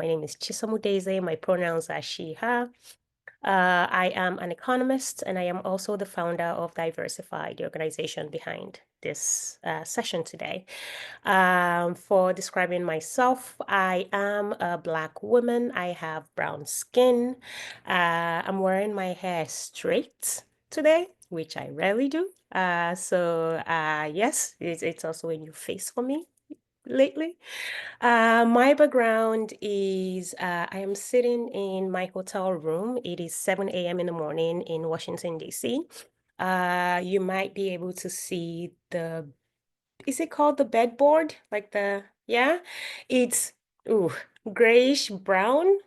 My name is Chisamudeze. My pronouns are she, her. I am an economist, and I am also the founder of Diversify, the organization behind this session today. For describing myself, I am a Black woman. I have brown skin. I'm wearing my hair straight today, which I rarely do. Yes, it's also a new face for me lately. My background is I am sitting in my hotel room. It is 7 a.m. in the morning in Washington, D.C. You might be able to see is it called the bedboard? Yeah, it's ooh, grayish brown,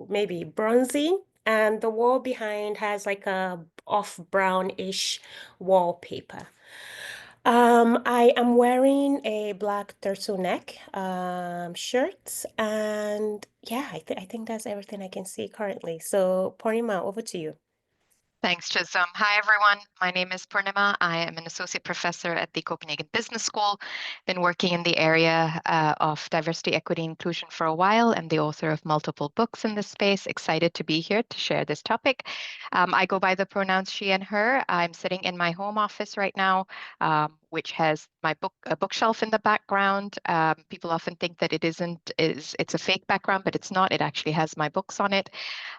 maybe bronzy. And the wall behind has like a off brownish wallpaper. I am wearing a black turtleneck shirt, and yeah, I think that's everything I can see currently. So, Purnima, over to you. Thanks, Chisholm. Hi, everyone. My name is Purnima. I am an associate professor at the Copenhagen Business School. Been working in the area of diversity, equity, inclusion for a while, and the author of multiple books in this space. Excited to be here to share this topic. I go by the pronouns she and her. I'm sitting in my home office right now, which has my bookshelf in the background. People often think that it's a fake background, but it's not. It actually has my books on it,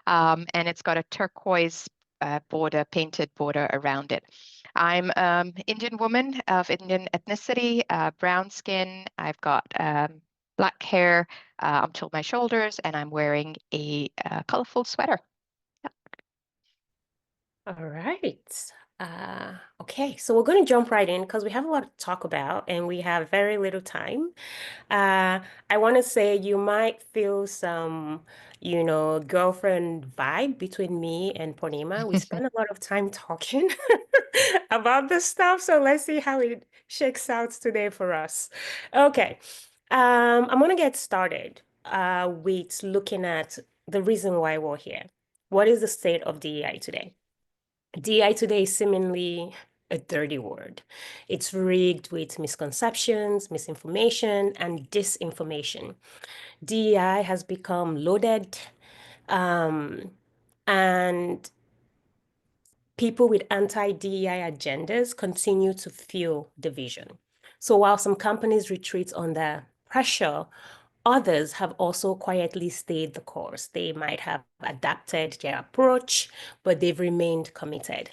and it's got a turquoise painted border around it. I'm Indian woman of Indian ethnicity, brown skin. I've got black hair up till my shoulders, and I'm wearing a colorful sweater. Yeah. All right. Okay, so we're going to jump right in because we have a lot to talk about and we have very little time. I want to say you might feel some, girlfriend vibe between me and Purnima. We spend a lot of time talking about this stuff, so let's see how it shakes out today for us. Okay, I'm going to get started with looking at the reason why we're here. What is the state of DEI today? DI today is seemingly a dirty word. It's rigged with misconceptions, misinformation, and disinformation. DEI has become loaded, um, and people with anti-DEI agendas continue to fuel division. So while some companies retreat under pressure, others have also quietly stayed the course. They might have adapted their approach, but they've remained committed.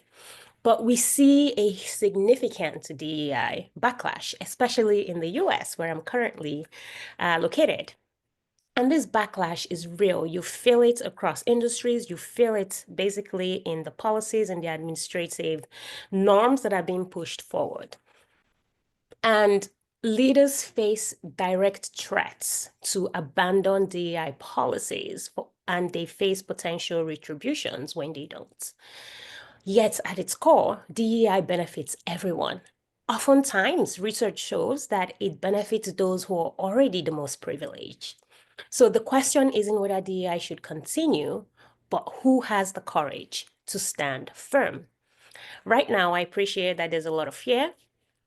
But we see a significant DEI backlash, especially in the US, where I'm currently located. And this backlash is real. You feel it across industries. You feel it basically in the policies and the administrative norms that are being pushed forward. And leaders face direct threats to abandon DEI policies, and they face potential retributions when they don't. Yet at its core, DEI benefits everyone. Oftentimes, research shows that it benefits those who are already the most privileged. So the question isn't whether DEI should continue, but who has the courage to stand firm. Right now, I appreciate that there's a lot of fear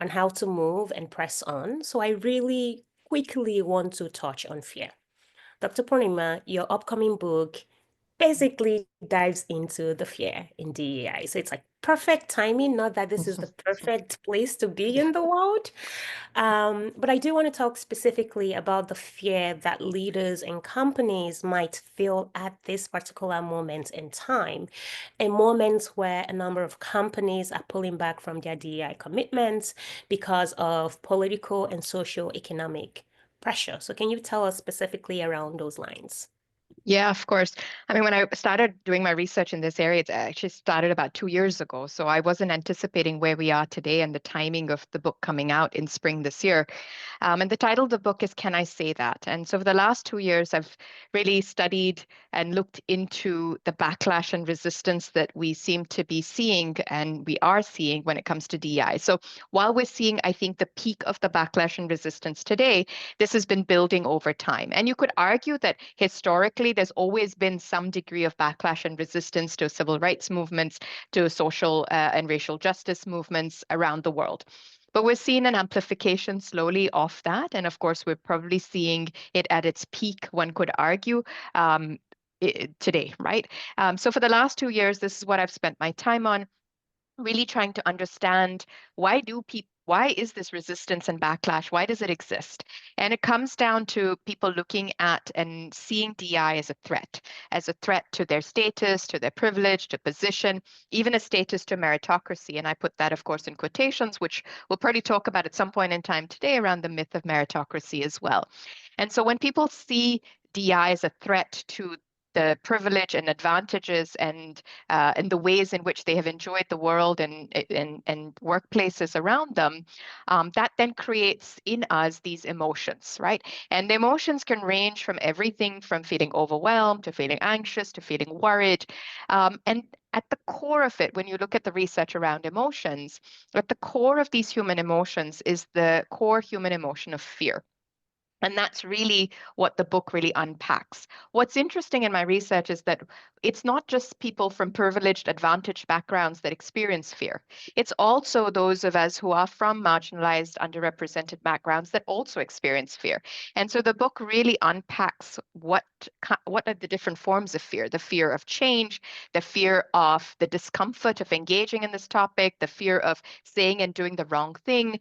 on how to move and press on. So I really quickly want to touch on fear. Dr. Purnima, your upcoming book basically dives into the fear in DEI. So it's like perfect timing, not that this is the perfect place to be in the world. But I do want to talk specifically about the fear that leaders and companies might feel at this particular moment in time, a moment where a number of companies are pulling back from their DEI commitments because of political and socio-economic pressure. So can you tell us specifically around those lines? Yeah, of course. I mean, when I started doing my research in this area, it actually started about 2 years ago. So I wasn't anticipating where we are today and the timing of the book coming out in spring this year. And the title of the book is Can I Say That? And so for the last 2 years, I've really studied and looked into the backlash and resistance that we seem to be seeing and we are seeing when it comes to DEI. So while we're seeing, I think, the peak of the backlash and resistance today, this has been building over time. And you could argue that historically, there's always been some degree of backlash and resistance to civil rights movements, to social and racial justice movements around the world. But we're seeing an amplification slowly of that. And of course, we're probably seeing it at its peak, one could argue, today, right? So for the last 2 years, this is what I've spent my time on, really trying to understand why is this resistance and backlash? Why does it exist? And it comes down to people looking at and seeing DI as a threat to their status, to their privilege, to position, even a status to meritocracy. And I put that, of course, in quotations, which we'll probably talk about at some point in time today around the myth of meritocracy as well. And so when people see DI as a threat to the privilege and advantages and the ways in which they have enjoyed the world and workplaces around them, that then creates in us these emotions, right? And the emotions can range from everything from feeling overwhelmed to feeling anxious to feeling worried. And at the core of it, when you look at the research around emotions, at the core of these human emotions is the core human emotion of fear. And that's really what the book really unpacks. What's interesting in my research is that it's not just people from privileged, advantaged backgrounds that experience fear. It's also those of us who are from marginalized, underrepresented backgrounds that also experience fear. And so the book really unpacks what are the different forms of fear: the fear of change, the fear of the discomfort of engaging in this topic, the fear of saying and doing the wrong thing.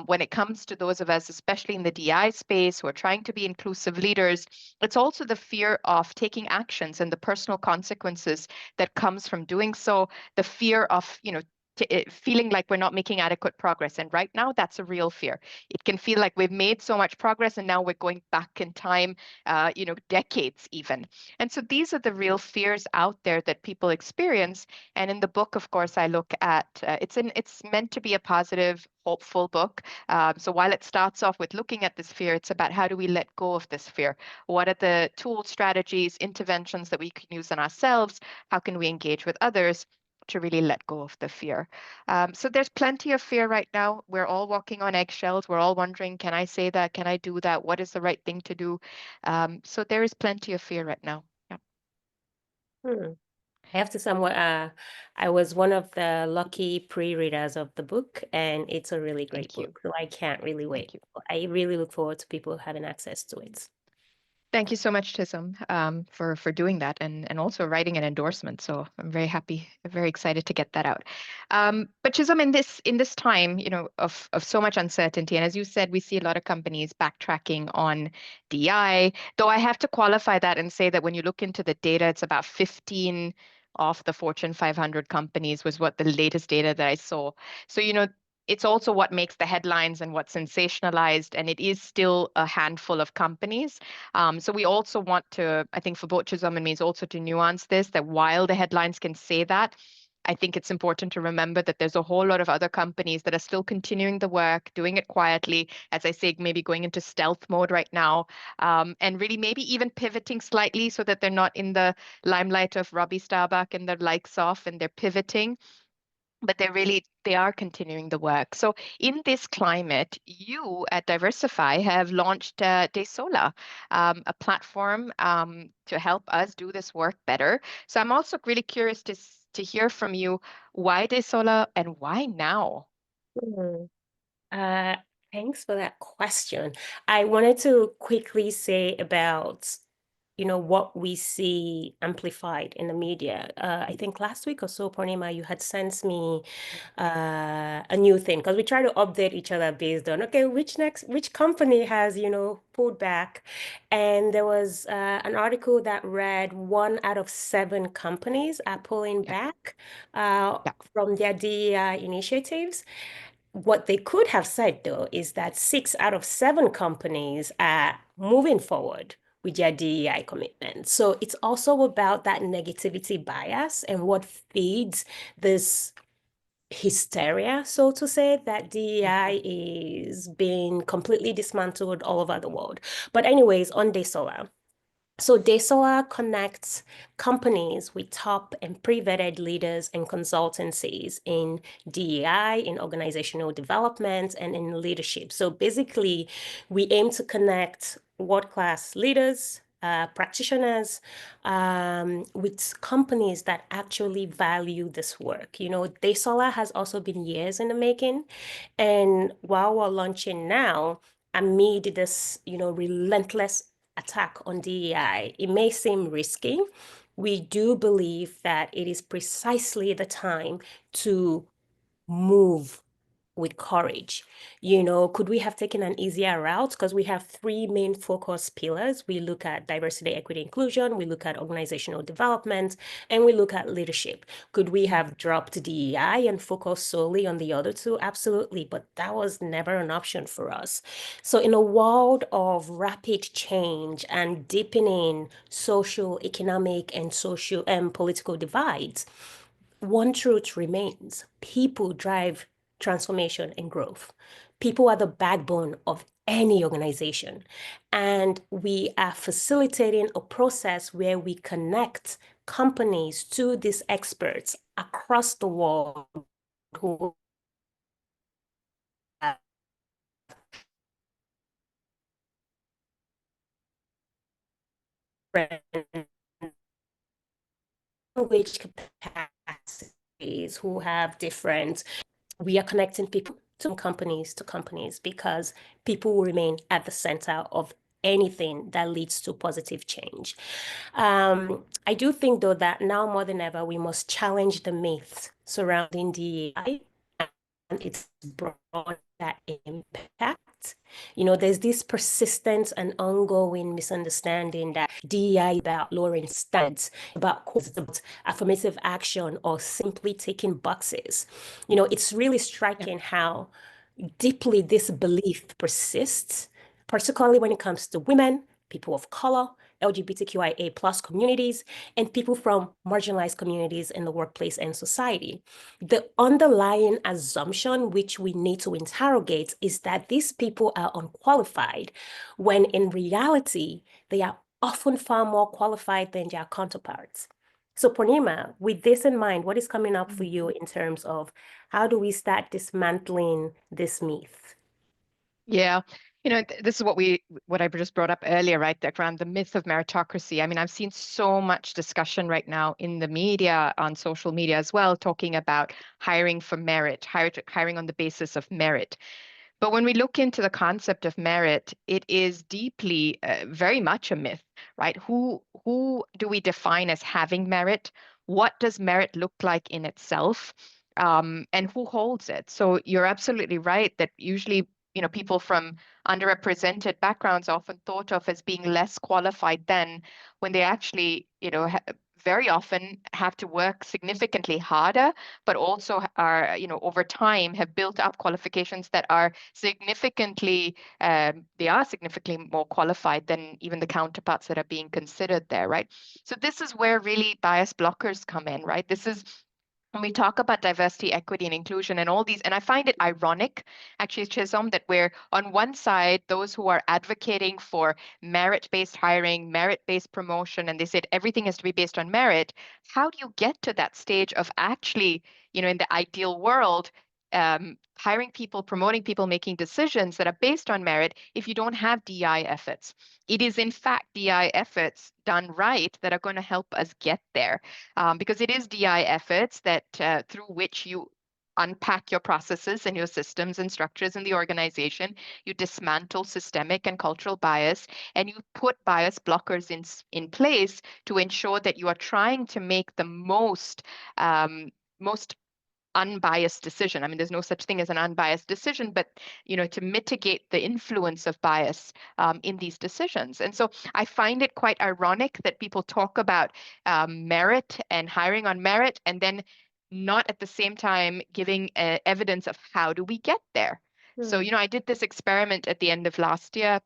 When it comes to those of us, especially in the DI space, who are trying to be inclusive leaders, it's also the fear of taking actions and the personal consequences that comes from doing so, the fear of, feeling like we're not making adequate progress. And right now, that's a real fear. It can feel like we've made so much progress and now we're going back in time, decades even. And so these are the real fears out there that people experience. And in the book, of course, I look at it's meant to be a positive, hopeful book. So while it starts off with looking at this fear, it's about how do we let go of this fear? What are the tools, strategies, interventions that we can use on ourselves? How can we engage with others to really let go of the fear? So there's plenty of fear right now. We're all walking on eggshells. We're all wondering, can I say that? Can I do that? What is the right thing to do? So there is plenty of fear right now. Yeah. Hmm. I have to somewhat, I was one of the lucky pre-readers of the book, and it's a really great Thank you. book. So I can't really Thank wait. you. I really look forward to people having access to it. Thank you so much, Tism, for doing that and also writing an endorsement. So I'm very happy, very excited to get that out. But Chisholm, in this time, of so much uncertainty, and as you said, we see a lot of companies backtracking on DI. Though I have to qualify that and say that when you look into the data, it's about 15 of the Fortune 500 companies was what the latest data that I saw. So it's also what makes the headlines and what's sensationalized, and it is still a handful of companies. So we also want to, I think for both Chisholm and me, is also to nuance this, that while the headlines can say that, I think it's important to remember that there's a whole lot of other companies that are still continuing the work, doing it quietly, as I say, maybe going into stealth mode right now, and really maybe even pivoting slightly so that they're not in the limelight of Robbie Starbuck and their likes off, and they're pivoting, but they are continuing the work. So in this climate, you at Diversify have launched DeSola, a platform to help us do this work better. So I'm also really curious to hear from you, why DeSola and why now? Hmm. Uh, Thanks for that question. I wanted to quickly say about, what we see amplified in the media. I think last week or so, Purnima, you had sent me a new thing because we try to update each other based on, okay, which company has, pulled back. And there was an article that read 1 out of 7 companies are pulling Yeah, back yeah, from their DEI initiatives. What they could have said, though, is that 6 out of 7 companies are moving forward with their DEI commitment. So it's also about that negativity bias and what feeds this hysteria, so to say, that mhm, DEI is being completely dismantled all over the world. But anyways, on DeSolar. So DeSolar connects companies with top and pre-vetted leaders and consultancies in DEI, in organizational development, and in leadership. So basically, we aim to connect world-class leaders, practitioners, with companies that actually value this work. You know, DaySolar has also been years in the making. And while we're launching now, amid this, relentless attack on DEI, it may seem risky. We do believe that it is precisely the time to move with courage. Could we have taken an easier route? Because we have three main focus pillars. We look at diversity, equity, inclusion, we look at organizational development, and we look at leadership. Could we have dropped DEI and focused solely on the other two? Absolutely, but that was never an option for us. So in a world of rapid change and deepening social, economic, and social and political divides, one truth remains: people drive transformation and growth. People are the backbone of any organization. And we are facilitating a process where we connect companies to these experts across the world who have different language capacities, who have different we are connecting people to companies because people will remain at the center of anything that leads to positive change. I do think, though, that now more than ever, we must challenge the myths surrounding DEI and its broader impact. There's this persistent and ongoing misunderstanding that DEI is about lowering standards, about affirmative action, or simply ticking boxes. It's really striking how deeply this belief persists, particularly when it comes to women, people of color, LGBTQIA plus communities, and people from marginalized communities in the workplace and society. The underlying assumption, which we need to interrogate, is that these people are unqualified, when in reality, they are often far more qualified than their counterparts. So, Purnima, with this in mind, what is coming up for you in terms of how do we start dismantling this myth? Yeah. This is what I just brought up earlier, right? Like around the myth of meritocracy. I mean, I've seen so much discussion right now in the media, on social media as well, talking about hiring for merit, hiring on the basis of merit. But when we look into the concept of merit, it is deeply, very much a myth, right? Who do we define as having merit? What does merit look like in itself? And who holds it? So you're absolutely right that usually, people from underrepresented backgrounds are often thought of as being less qualified than when they actually, very often have to work significantly harder, but also are, over time have built up qualifications that are significantly, they are significantly more qualified than even the counterparts that are being considered there, right? So this is where really bias blockers come in, right? This is when we talk about diversity, equity, and inclusion and all these, and I find it ironic, actually, Chisholm, that we're on one side, those who are advocating for merit-based hiring, merit-based promotion, and they said everything has to be based on merit. How do you get to that stage of actually, in the ideal world, hiring people, promoting people, making decisions that are based on merit if you don't have DI efforts? It is, in fact, DI efforts done right that are going to help us get there, because it is DI efforts that through which you unpack your processes and your systems and structures in the organization, you dismantle systemic and cultural bias, and you put bias blockers in place to ensure that you are trying to make the most unbiased decision. I mean, there's no such thing as an unbiased decision, but to mitigate the influence of bias in these decisions. And so I find it quite ironic that people talk about merit and hiring on merit, and then not at the same time giving evidence of how do we get there. So, Hmm. I did this experiment at the end of last year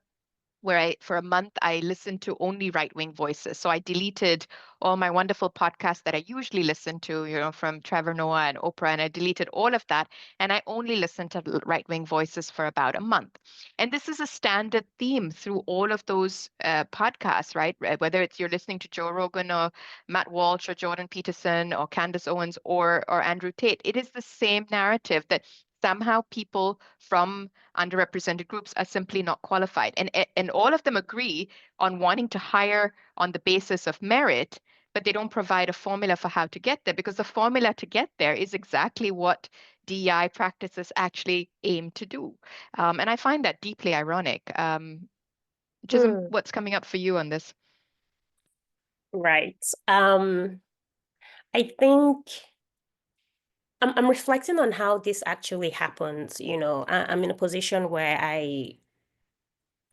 where for a month, I listened to only right-wing voices. So I deleted all my wonderful podcasts that I usually listen to, from Trevor Noah and Oprah, and I deleted all of that. And I only listened to right-wing voices for about a month. And this is a standard theme through all of those podcasts, right? Whether it's you're listening to Joe Rogan or Matt Walsh or Jordan Peterson or Candace Owens or Andrew Tate, it is the same narrative that somehow people from underrepresented groups are simply not qualified. And all of them agree on wanting to hire on the basis of merit, but they don't provide a formula for how to get there, because the formula to get there is exactly what DEI practices actually aim to do. And I find that deeply ironic. Chisholm, Hmm. what's coming up for you on this? Right. I think I'm reflecting on how this actually happens. I'm in a position where I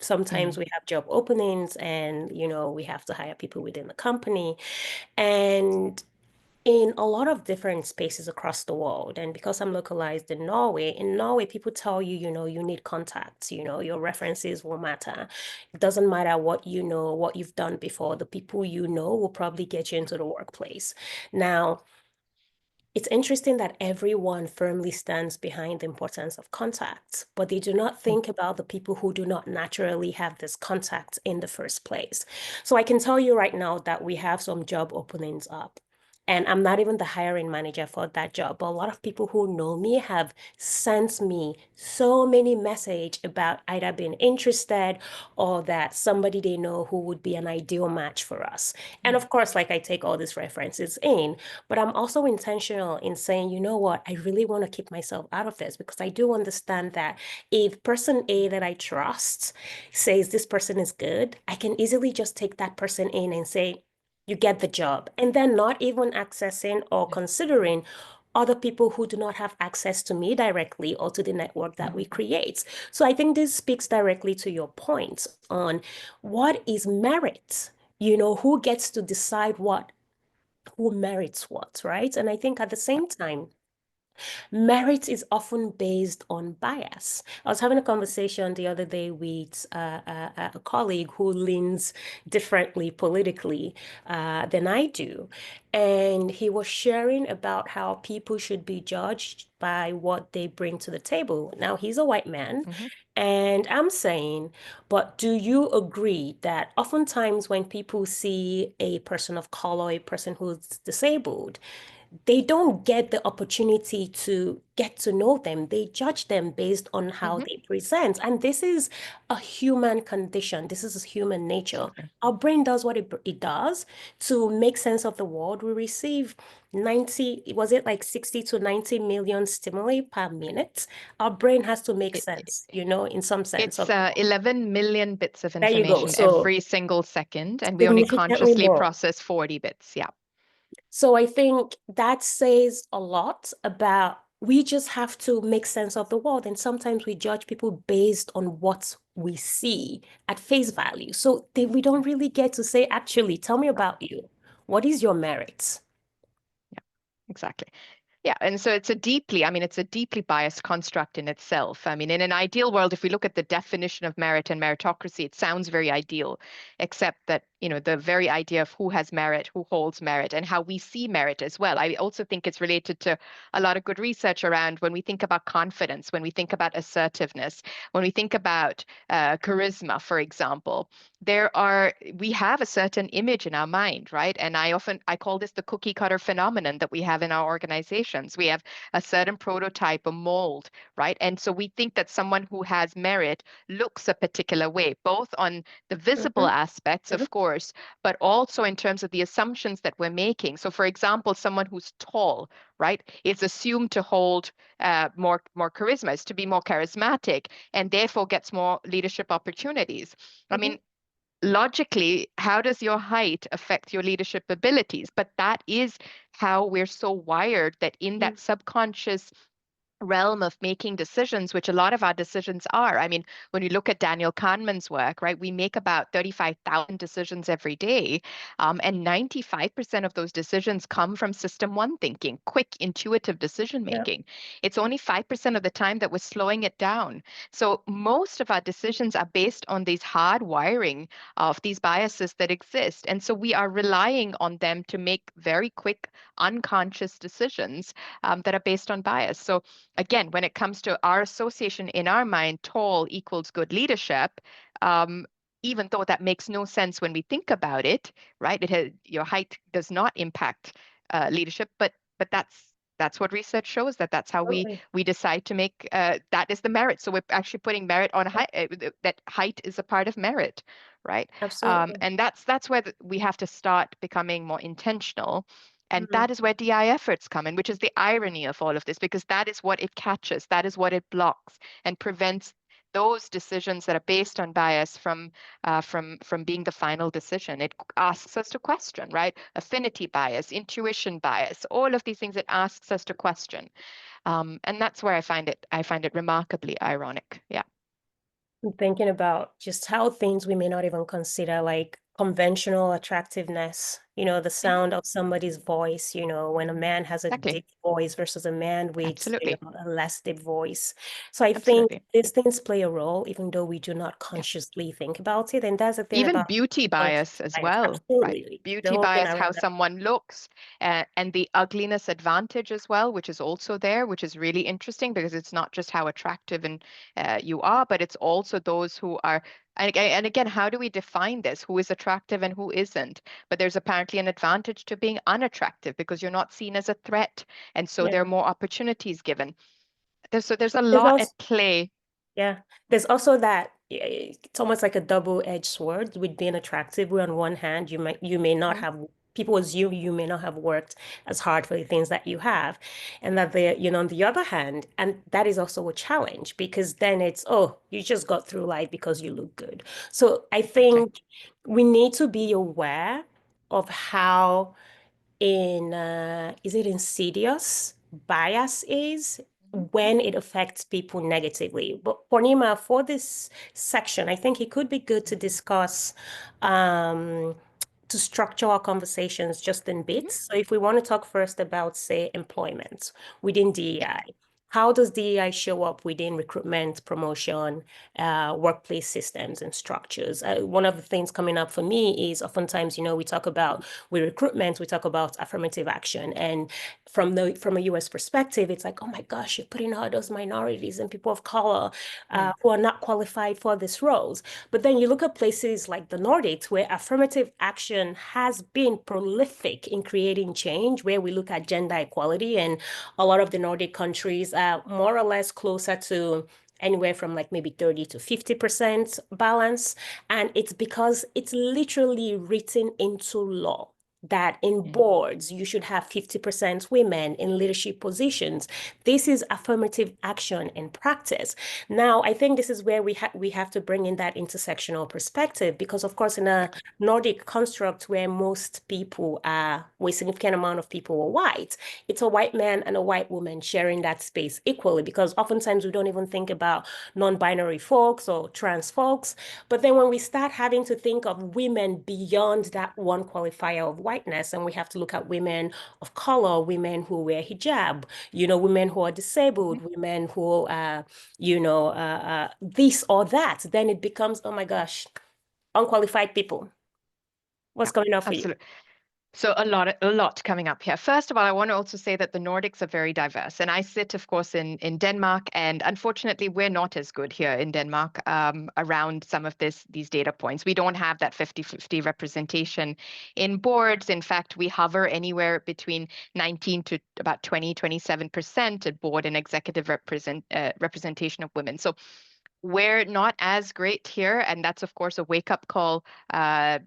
sometimes Mm, we have job openings and, we have to hire people within the company. And in a lot of different spaces across the world. And because I'm localized in Norway, people tell you, you need contacts, your references will matter. It doesn't matter what you know, what you've done before, the people you know will probably get you into the workplace. Now, it's interesting that everyone firmly stands behind the importance of contacts, but they do not mm, think about the people who do not naturally have this contact in the first place. So I can tell you right now that we have some job openings up. And I'm not even the hiring manager for that job, but a lot of people who know me have sent me so many messages about either being interested or that somebody they know who would be an ideal match for us. And mm, of course, like I take all these references in, but I'm also intentional in saying, you know what, I really want to keep myself out of this because I do understand that if person A that I trust says this person is good, I can easily just take that person in and say, you get the job. And then not even accessing or yeah, considering other people who do not have access to me directly or to the network that we create. So I think this speaks directly to your point on what is merit. Who gets to decide who merits what, right? And I think at the yeah. same time, merit is often based on bias. I was having a conversation the other day with a colleague who leans differently politically than I do. And he was sharing about how people should be judged by what they bring to the table. Now, he's a white man. Mhm, And I'm saying, but do you agree that oftentimes when people see a person of color, a person who's disabled, they don't get the opportunity to get to know them. They judge them based on how mhm. they present. And this is a human condition. This is human nature. Absolutely. Our brain does what it does to make sense of the world. We receive 90, was it like 60 to 90 million stimuli per minute? Our brain has to make It, sense, in some sense it's of the world. 11 million bits of There you go. information So every single second, and we only significantly consciously more. process 40 bits. Yeah. So I think that says a lot about we just have to make sense of the world. And sometimes we judge people based on what we see at face value. So we don't really get to say, actually, tell me about you. What is your merit? Yeah, exactly. Yeah, and so it's a deeply biased construct in itself. I mean, in an ideal world, if we look at the definition of merit and meritocracy, it sounds very ideal, except that, the very idea of who has merit, who holds merit, and how we see merit as well. I also think it's related to a lot of good research around when we think about confidence, when we think about assertiveness, when we think about charisma, for example. We have a certain image in our mind, right? And I call this the cookie cutter phenomenon that we have in our organizations. We have a certain prototype, a mold, right? And so we think that someone who has merit looks a particular way, both on the visible Mhm, aspects, mhm, of course, but also in terms of the assumptions that we're making. So, for example, someone who's tall, right, is assumed to hold more charisma, is to be more charismatic, and therefore gets more leadership opportunities. I mhm, mean, logically, how does your height affect your leadership abilities? But that is how we're so wired, that in mhm. that subconscious realm of making decisions, which a lot of our decisions are. I mean, when you look at Daniel Kahneman's work, right, we make about 35,000 decisions every day, and 95% of those decisions come from system one thinking, quick, intuitive decision Yeah. making. It's only 5% of the time that we're slowing it down. So most of our decisions are based on these hard wiring of these biases that exist. And so we are relying on them to make very quick, unconscious decisions that are based on bias. So again, when it comes to our association in our mind, tall equals good leadership, um, even though that makes no sense when we think about it, right? Your height does not impact leadership, but That's what research shows, that's how Absolutely. we decide to make that is the merit. So we're actually putting merit on height, that height is a part of merit, right? Absolutely. And that's where we have to start becoming more intentional. And Mhm. that is where DI efforts come in, which is the irony of all of this, because that is what it catches, that is what it blocks and prevents those decisions that are based on bias from being the final decision. It asks us to question, right? Affinity bias, intuition bias, all of these things it asks us to question. And that's where I find it remarkably ironic. Yeah, I'm thinking about just how things we may not even consider, like conventional attractiveness, the hmm sound of somebody's voice, when a man has a exactly. deep voice versus a man with, Absolutely. a less deep voice. So I think Absolutely. these things play a role, even though we do not Yeah. consciously think about it. And that's the thing Even about beauty unconscious bias as bias. well, right? Absolutely. The Beauty whole thing bias, how around that. someone looks, and the ugliness advantage as well, which is also there, which is really interesting because it's not just how attractive and you are, but it's also those who are. And again, how do we define this? Who is attractive and who isn't? But there's apparently an advantage to being unattractive because you're not seen as a threat, and so there Yeah. are more opportunities given. So there's a There's lot also at play. Yeah. There's also that it's almost like a double-edged sword with being attractive, where on one hand you may not Mhm, have people assume you may not have worked as hard for the things that you have. And that on the other hand, and that is also a challenge because then it's, oh, you just got through life because you look good. So I exactly. think we need to be aware of how is it insidious bias is Mhm, when it affects people negatively. But Purnima, for this section, I think it could be good to discuss um, to structure our conversations just in mhm. bits. So if we want to talk first about, say, employment within Yeah. DEI, how does DEI show up within recruitment, promotion, workplace systems and structures? One of the things coming up for me is oftentimes, we talk about with recruitment, we talk about affirmative action. And from a US perspective, it's like, oh my gosh, you're putting all those minorities and people of color Mm, who are not qualified for these roles. But then you look at places like the Nordics, where affirmative action has been prolific in creating change, where we look at gender equality, and a lot of the Nordic countries are more or less closer to anywhere from like maybe 30 to 50% balance. And it's because it's literally written into law that in mm. boards you should have 50% women in leadership positions. This is affirmative action in practice. Now, I think this is where we have to bring in that intersectional perspective because, of course, in a Nordic construct where most people are, where a significant amount of people are white, it's a white man and a white woman sharing that space equally because oftentimes we don't even think about non-binary folks or trans folks. But then when we start having to think of women beyond that one qualifier of whiteness, and we have to look at women of color, women who wear hijab, women who are Mhm. disabled, women who this or that, then it becomes, oh my gosh, unqualified people. What's Yeah, coming up for you? absolutely. So a lot coming up here. First of all, I want to also say that the Nordics are very diverse. And I sit, of course, in Denmark, and unfortunately, we're not as good here in Denmark around some of these data points. We don't have that 50-50 representation in boards. In fact, we hover anywhere between 19 to about 27% at board and executive representation of women. So we're not as great here, and that's of course a wake-up call, to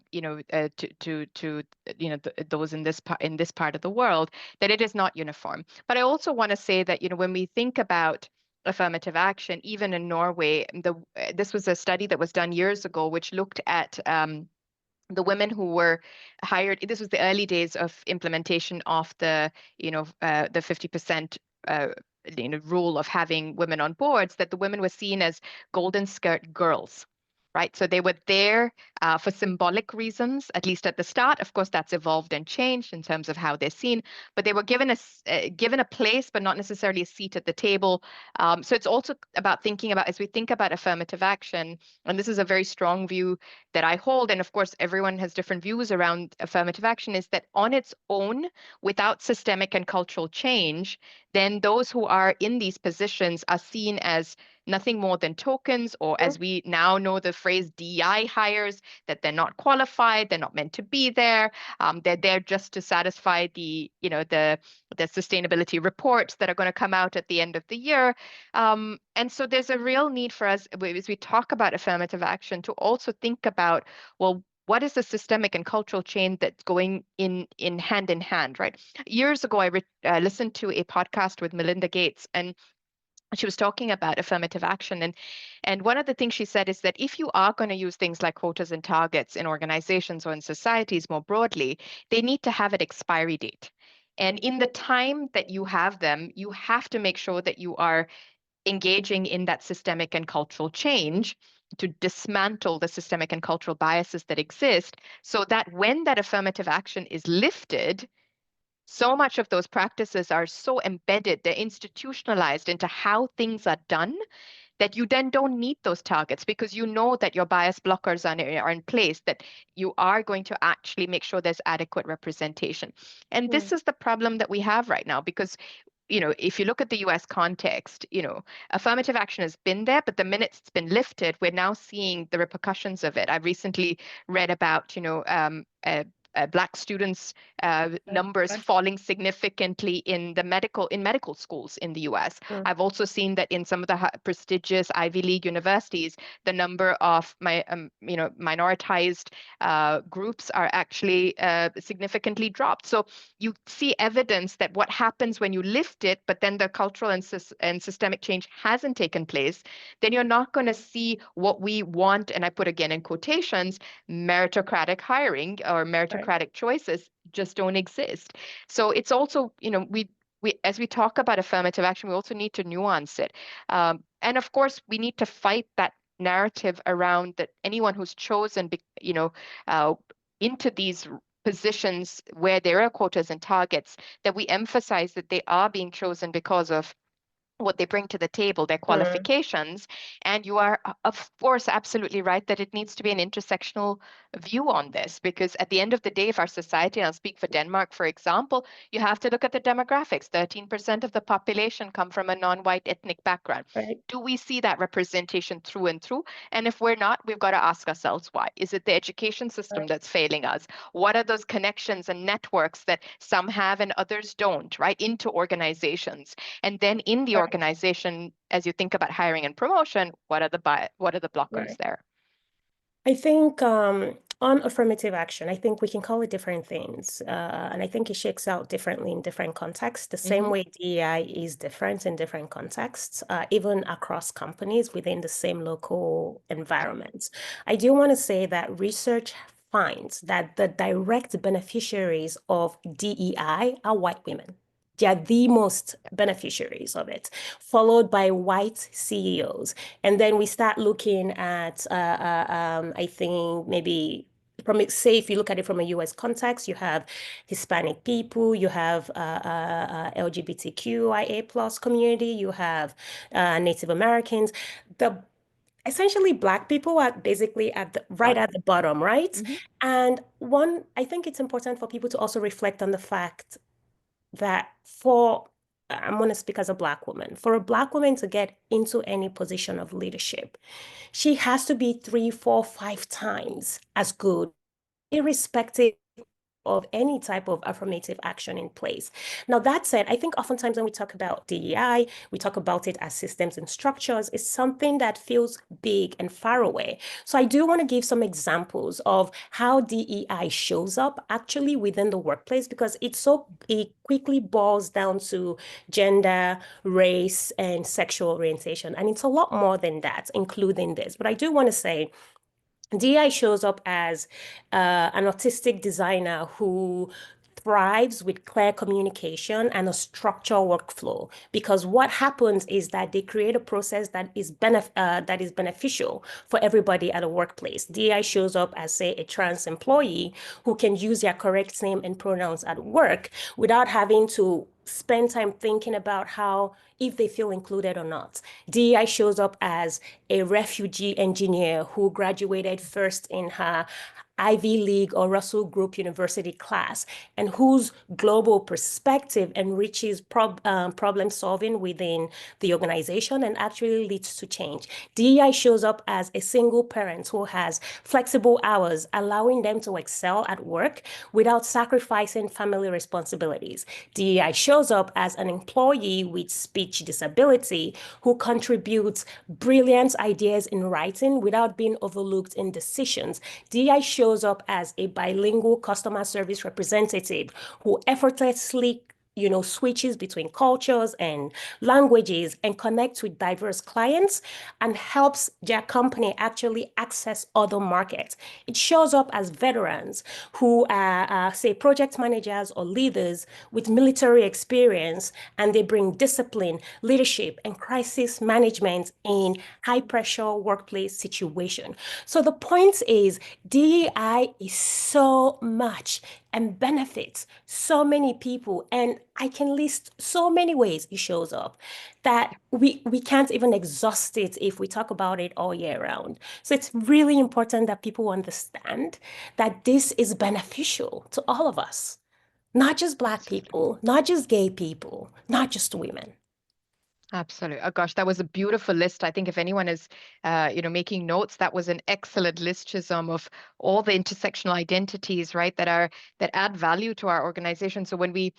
those in this part of the world, that it is not uniform. But I also want to say that when we think about affirmative action, even in Norway, this was a study that was done years ago, which looked at the women who were hired. This was the early days of implementation of the 50% uh, rule of having women on boards, that the women were seen as golden skirt girls. Right. So they were there for symbolic reasons, at least at the start. Of course, that's evolved and changed in terms of how they're seen, but they were given a place, but not necessarily a seat at the table. So it's also about thinking about, as we think about affirmative action, and this is a very strong view that I hold, and of course, everyone has different views around affirmative action, is that on its own, without systemic and cultural change, then those who are in these positions are seen as nothing more than tokens, or as we now know the phrase DEI hires, that they're not qualified, they're not meant to be there. They're there just to satisfy the sustainability reports that are going to come out at the end of the year. And so there's a real need for us, as we talk about affirmative action, to also think about, well, what is the systemic and cultural change that's going in hand, right? Years ago, I listened to a podcast with Melinda Gates, and she was talking about affirmative action. And one of the things she said is that if you are going to use things like quotas and targets in organizations or in societies more broadly, they need to have an expiry date. And in the time that you have them, you have to make sure that you are engaging in that systemic and cultural change to dismantle the systemic and cultural biases that exist, so that when that affirmative action is lifted, so much of those practices are so embedded, they're institutionalized into how things are done, that you then don't need those targets, because you know that your bias blockers are in place, that you are going to actually make sure there's adequate representation. And this is the problem that we have right now, because if you look at the US context, affirmative action has been there, but the minute it's been lifted, we're now seeing the repercussions of it. I recently read about, Black students' numbers falling significantly in medical schools in the US. I've also seen that in some of the prestigious Ivy League universities, the number of minoritized groups are actually significantly dropped. So you see evidence that what happens when you lift it, but then the cultural and systemic change hasn't taken place, then you're not going to see what we want, and I put again in quotations, meritocratic hiring or meritocratic choices just don't exist. So it's also, we as we talk about affirmative action, we also need to nuance it. And of course, we need to fight that narrative around that anyone who's chosen, into these positions where there are quotas and targets, that we emphasize that they are being chosen because of what they bring to the table, their qualifications. And you are, of course, absolutely right that it needs to be an intersectional view on this, because at the end of the day, if our society, and I'll speak for Denmark, for example, you have to look at the demographics. 13% of the population come from a non-white ethnic background. Right. Do we see that representation through and through? And if we're not, we've got to ask ourselves why. Is it the education system that's failing us? What are those connections and networks that some have and others don't, right, into organizations? And then in the organization, as you think about hiring and promotion, what are the blockers there? I think on affirmative action, I think we can call it different things. And I think it shakes out differently in different contexts. The same way DEI is different in different contexts, even across companies within the same local environments. I do want to say that research finds that the direct beneficiaries of DEI are white women. They are the most beneficiaries of it, followed by white CEOs. And then we start looking at, I think maybe say if you look at it from a US context, you have Hispanic people, you have LGBTQIA plus community, you have Native Americans. Essentially Black people are basically at the right at the bottom, right? And I think it's important for people to also reflect on the fact that I'm going to speak as a Black woman, for a Black woman to get into any position of leadership, she has to be 3, 4, 5 times as good, irrespective of any type of affirmative action in place. Now, that said, I think oftentimes when we talk about DEI, we talk about it as systems and structures. It's something that feels big and far away. So I do want to give some examples of how DEI shows up actually within the workplace, because it quickly boils down to gender, race, and sexual orientation. And it's a lot more than that, including this. But I do want to say, DI shows up as an autistic designer who thrives with clear communication and a structured workflow, because what happens is that they create a process that is beneficial for everybody at a workplace. DI shows up as, say, a trans employee who can use their correct name and pronouns at work without having to spend time thinking about how, if they feel included or not. DEI shows up as a refugee engineer who graduated first in her Ivy League or Russell Group University class and whose global perspective enriches problem solving within the organization and actually leads to change. DEI shows up as a single parent who has flexible hours, allowing them to excel at work without sacrificing family responsibilities. DEI shows up as an employee with speech disability who contributes brilliant ideas in writing without being overlooked in decisions. DEI shows up as a bilingual customer service representative who effortlessly switches between cultures and languages and connects with diverse clients and helps their company actually access other markets. It shows up as veterans who are, say, project managers or leaders with military experience, and they bring discipline, leadership, and crisis management in high pressure workplace situation. So the point is, DEI is so much and benefits so many people. And I can list so many ways it shows up that we can't even exhaust it if we talk about it all year round. So it's really important that people understand that this is beneficial to all of us, not just Black Absolutely. people, not just gay people, not just women. Absolutely. Oh gosh, that was a beautiful list. I think if anyone is, making notes, that was an excellent list, Chisholm, of all the intersectional identities, right, that add value to our organization. So when we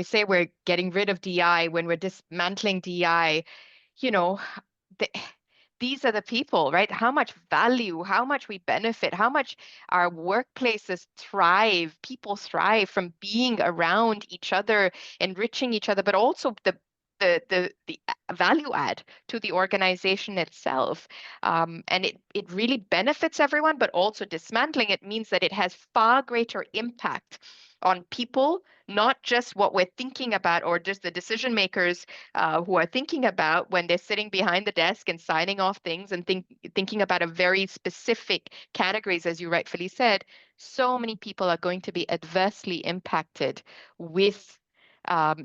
say we're getting rid of DI, when we're dismantling DI, you know, the, these are the people, right? How much value, how much we benefit, how much our workplaces thrive, people thrive from being around each other, enriching each other, but also the value add to the organization itself. And it really benefits everyone, but also dismantling it means that it has far greater impact on people, not just what we're thinking about or just the decision makers who are thinking about when they're sitting behind the desk and signing off things and thinking about a very specific categories, as you rightfully said. So many people are going to be adversely impacted with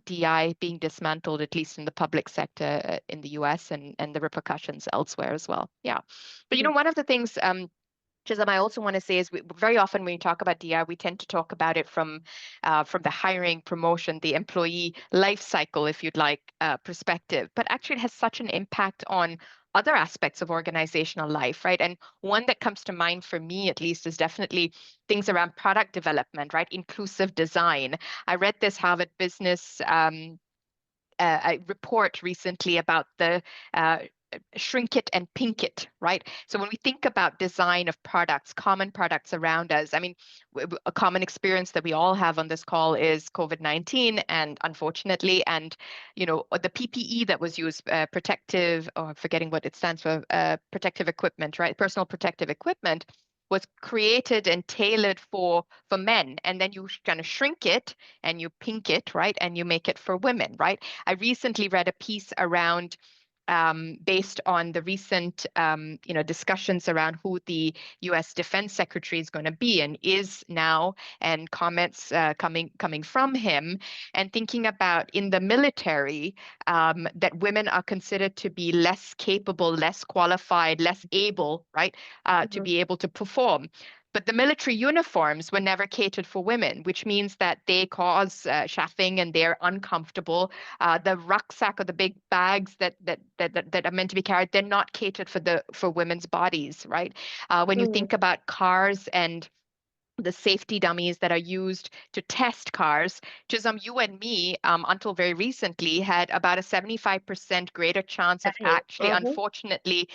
DI being dismantled, at least in the public sector in the US and the repercussions elsewhere as well. Yeah. But one of the things Chisholm, I also want to say is very often when we talk about DI, we tend to talk about it from the hiring, promotion, the employee life cycle, if you'd like, perspective. But actually, it has such an impact on other aspects of organizational life, right? And one that comes to mind for me, at least, is definitely things around product development, right? Inclusive design. I read this Harvard Business a report recently about the shrink it and pink it, right? So when we think about design of products, common products around us, I mean, a common experience that we all have on this call is COVID-19, and unfortunately, and the PPE that was used, protective, or forgetting what it stands for, protective equipment, right? Personal protective equipment was created and tailored for men, and then you kind of shrink it and you pink it, right? And you make it for women, right? I recently read a piece around based on the recent discussions around who the U.S. Defense Secretary is going to be and is now, and comments coming from him, and thinking about in the military that women are considered to be less capable, less qualified, less able, right, to Mhm. be able to perform. But the military uniforms were never catered for women, which means that they cause chafing and they're uncomfortable. The rucksack or the big bags that are meant to be carried, they're not catered for women's bodies, right? When you Mhm. think about cars and the safety dummies that are used to test cars, Chisholm, you and me, until very recently, had about a 75% greater chance of Definitely. actually, unfortunately,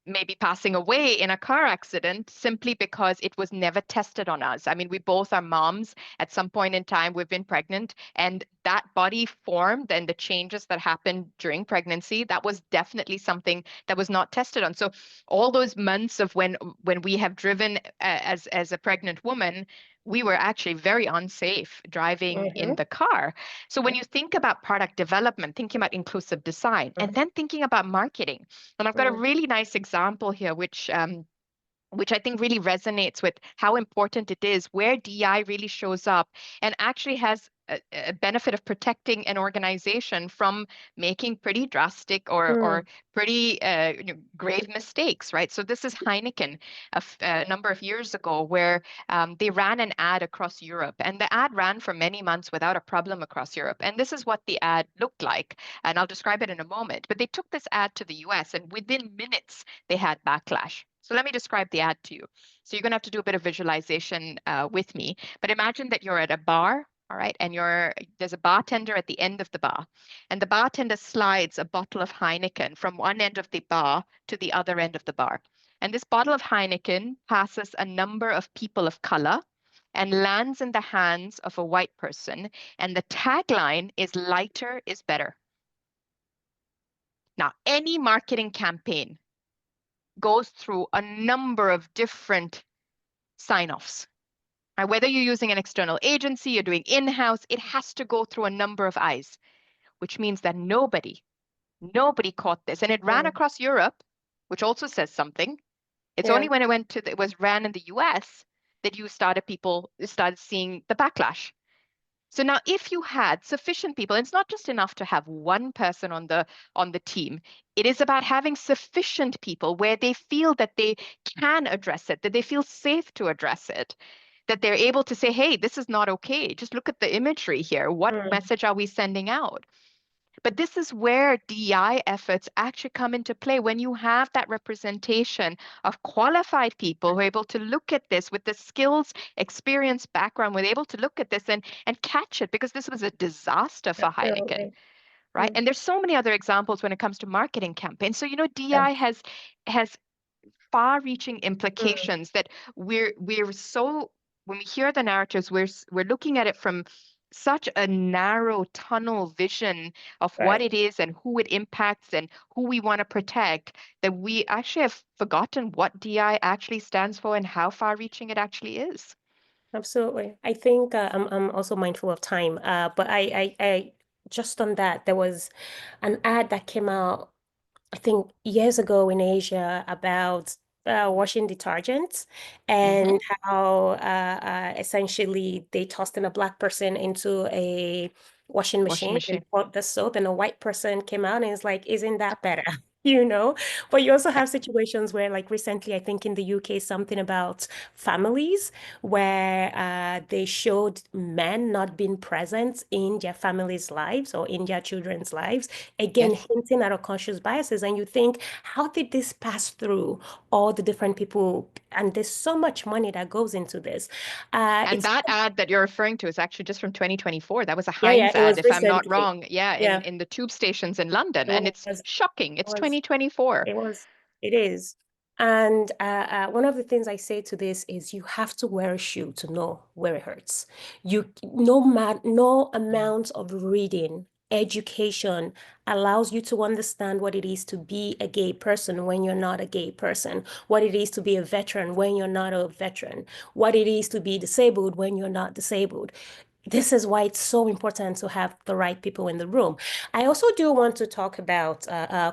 maybe passing away in a car accident simply because it was never tested on us. I mean, we both are moms. At some point in time, we've been pregnant, and that body formed and the changes that happened during pregnancy, that was definitely something that was not tested on. So all those months of when we have driven as a pregnant woman, we were actually very unsafe driving in Mhm. the car. So when you think about product development, thinking about inclusive design, and Mhm. then thinking about marketing, and I've got a Mhm. really nice example here, which which I think really resonates with how important it is, where DEI really shows up and actually has a benefit of protecting an organization from making pretty drastic or Mm, pretty grave mistakes, right? So this is Heineken a number of years ago where they ran an ad across Europe, and the ad ran for many months without a problem across Europe. And this is what the ad looked like, and I'll describe it in a moment. But they took this ad to the US, and within minutes, they had backlash. So let me describe the ad to you. So you're going to have to do a bit of visualization with me. But imagine that you're at a bar, all right, and there's a bartender at the end of the bar, and the bartender slides a bottle of Heineken from one end of the bar to the other end of the bar. And this bottle of Heineken passes a number of people of color and lands in the hands of a white person. And the tagline is lighter is better. Now, any marketing campaign goes through a number of different sign-offs. Whether you're using an external agency, you're doing in-house, it has to go through a number of eyes, which means that nobody caught this. And it ran mm, across Europe, which also says something. It's yeah. only when it was ran in the US that people started seeing the backlash. So now if you had sufficient people, it's not just enough to have one person on the team. It is about having sufficient people where they feel that they can address it, that they feel safe to address it, that they're able to say, hey, this is not okay. Just look at the imagery here. What Mm, message are we sending out? But this is where DEI efforts actually come into play when you have that representation of qualified people who are able to look at this with the skills, experience, background, were able to look at this and catch it because this was a disaster for Heineken, absolutely. right? Mm, And there's so many other examples when it comes to marketing campaigns. So, yeah. DEI has far-reaching Mm, implications that we're so when we hear the narratives, we're looking at it from such a narrow tunnel vision of what right. it is and who it impacts and who we want to protect that we actually have forgotten what DI actually stands for and how far-reaching it actually is. Absolutely. I think I'm also mindful of time. But I just on that, there was an ad that came out, I think years ago in Asia about washing detergents Hmm. and how essentially they tossed in a black person into a washing Washing machine and machine. poured the soap, and a white person came out and is like, isn't that better? You know, but you also Yeah. have situations where, like recently, I think in the UK, something about families where they showed men not being present in their families' lives or in their children's lives, again, Yes. hinting at unconscious biases. And you think, how did this pass through all the different people? And there's so much money that goes into this. And It's, that ad that you're referring to is actually just from 2024. That was a yeah, yeah, Heinz it ad, was if I'm not recently. wrong. Yeah, in, Yeah, in the tube stations in London. it And it's was, shocking. it It's was. 2024. It was, it is. And one of the things I say to this is you have to wear a shoe to know where it hurts. No amount of reading, education allows you to understand what it is to be a gay person when you're not a gay person, what it is to be a veteran when you're not a veteran, what it is to be disabled when you're not disabled. This is why it's so important to have the right people in the room. I also do want to talk about